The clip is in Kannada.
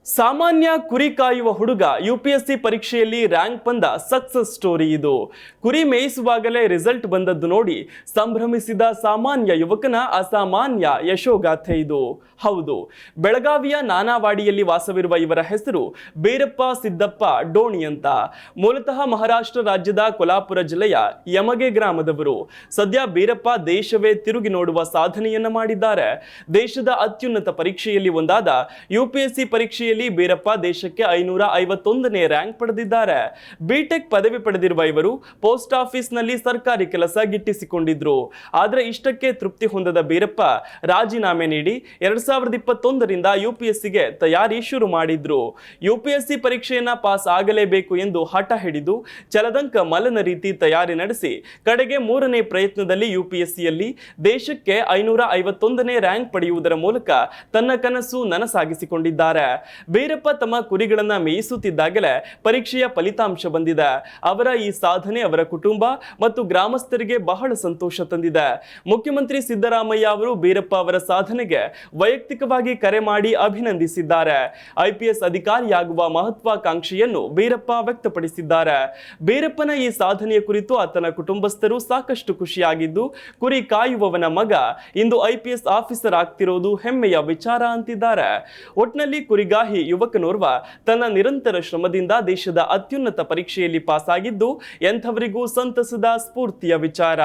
ಸಾಮಾನ್ಯ ಕುರಿ ಕಾಯುವ ಹುಡುಗ ಯುಪಿಎಸ್ಸಿ ಪರೀಕ್ಷೆಯಲ್ಲಿ ರ್ಯಾಂಕ್ ಬಂದ ಸಕ್ಸಸ್ ಸ್ಟೋರಿ ಇದು. ಕುರಿ ಮೇಯಿಸುವಾಗಲೇ ರಿಸಲ್ಟ್ ಬಂದದ್ದು ನೋಡಿ ಸಂಭ್ರಮಿಸಿದ ಸಾಮಾನ್ಯ ಯುವಕನ ಅಸಾಮಾನ್ಯ ಯಶೋಗಾಥೆ ಇದು. ಹೌದು, ಬೆಳಗಾವಿಯ ನಾನಾವಾಡಿಯಲ್ಲಿ ವಾಸವಿರುವ ಇವರ ಹೆಸರು ಬೇರಪ್ಪ ಸಿದ್ದಪ್ಪ ಡೋಣಿ ಅಂತ. ಮೂಲತಃ ಮಹಾರಾಷ್ಟ್ರ ರಾಜ್ಯದ ಕೊಲ್ಹಾಪುರ ಜಿಲ್ಲೆಯ ಯಮಗೆ ಗ್ರಾಮದವರು. ಸದ್ಯ ಬೇರಪ್ಪ ದೇಶವೇ ತಿರುಗಿ ನೋಡುವ ಸಾಧನೆಯನ್ನ ಮಾಡಿದ್ದಾರೆ. ದೇಶದ ಅತ್ಯುನ್ನತ ಪರೀಕ್ಷೆಯಲ್ಲಿ ಒಂದಾದ ಯುಪಿಎಸ್ಸಿ ಪರೀಕ್ಷೆಯಲ್ಲಿ ಬೇರಪ್ಪ ದೇಶಕ್ಕೆ 551ನೇ ರ್ಯಾಂಕ್ ಪಡೆದಿದ್ದಾರೆ. ಬಿಟೆಕ್ ಪದವಿ ಪಡೆದಿರುವ ಇವರು ಪೋಸ್ಟ್ ಆಫೀಸ್ ನಲ್ಲಿ ಸರ್ಕಾರಿ ಕೆಲಸ ಗಿಟ್ಟಿಸಿಕೊಂಡಿದ್ರು. ಆದರೆ ಇಷ್ಟಕ್ಕೆ ತೃಪ್ತಿ ಹೊಂದದ ಬೇರಪ್ಪ ರಾಜೀನಾಮೆ ನೀಡಿ 2021ರಿಂದ ಯುಪಿಎಸ್ಸಿಗೆ ತಯಾರಿ ಶುರು ಮಾಡಿದ್ರು. ಯುಪಿಎಸ್ಸಿ ಪರೀಕ್ಷೆಯನ್ನ ಪಾಸ್ ಆಗಲೇಬೇಕು ಎಂದು ಹಠ ಹಿಡಿದು ಚಲದಂಕ ಮಲ್ಲನ ರೀತಿ ತಯಾರಿ ನಡೆಸಿ ಕಡೆಗೆ 3ನೇ ಪ್ರಯತ್ನದಲ್ಲಿ ಯುಪಿಎಸ್ಸಿಯಲ್ಲಿ ದೇಶಕ್ಕೆ 551ನೇ ರ್ಯಾಂಕ್ ಪಡೆಯುವುದರ ಮೂಲಕ ತನ್ನ ಕನಸು ನನಸಾಗಿಸಿಕೊಂಡಿದ್ದಾರೆ. ಬೇರಪ್ಪ ತಮ್ಮ ಕುರಿಗಳನ್ನ ಮೇಯಿಸುತ್ತಿದ್ದಾಗಲೇ ಪರೀಕ್ಷೆಯ ಫಲಿತಾಂಶ ಬಂದಿದೆ. ಅವರ ಈ ಸಾಧನೆ ಅವರ ಕುಟುಂಬ ಮತ್ತು ಗ್ರಾಮಸ್ಥರಿಗೆ ಬಹಳ ಸಂತೋಷ ತಂದಿದೆ. ಮುಖ್ಯಮಂತ್ರಿ ಸಿದ್ದರಾಮಯ್ಯ ಅವರು ಬೇರಪ್ಪ ಅವರ ಸಾಧನೆಗೆ ವೈಯಕ್ತಿಕವಾಗಿ ಕರೆ ಮಾಡಿ ಅಭಿನಂದಿಸಿದ್ದಾರೆ. ಐಪಿಎಸ್ ಅಧಿಕಾರಿಯಾಗುವ ಮಹತ್ವಾಕಾಂಕ್ಷೆಯನ್ನು ಬೇರಪ್ಪ ವ್ಯಕ್ತಪಡಿಸಿದ್ದಾರೆ. ಬೇರಪ್ಪನ ಈ ಸಾಧನೆಯ ಕುರಿತು ಆತನ ಕುಟುಂಬಸ್ಥರು ಸಾಕಷ್ಟು ಖುಷಿಯಾಗಿದ್ದು, ಕುರಿ ಕಾಯುವವನ ಮಗ ಇಂದು ಐಪಿಎಸ್ ಆಫೀಸರ್ ಆಗ್ತಿರೋದು ಹೆಮ್ಮೆಯ ವಿಚಾರ ಅಂತಿದ್ದಾರೆ. ಒಟ್ನಲ್ಲಿ ಕುರಿಗಾಹಿ ಯುವಕನೋರ್ವ ತನ್ನ ನಿರಂತರ ಶ್ರಮದಿಂದ ದೇಶದ ಅತ್ಯುನ್ನತ ಪರೀಕ್ಷೆಯಲ್ಲಿ ಪಾಸಾಗಿದ್ದು ಎಂಥವರಿಗೂ ಸಂತಸದ ಸ್ಫೂರ್ತಿಯ ವಿಚಾರ.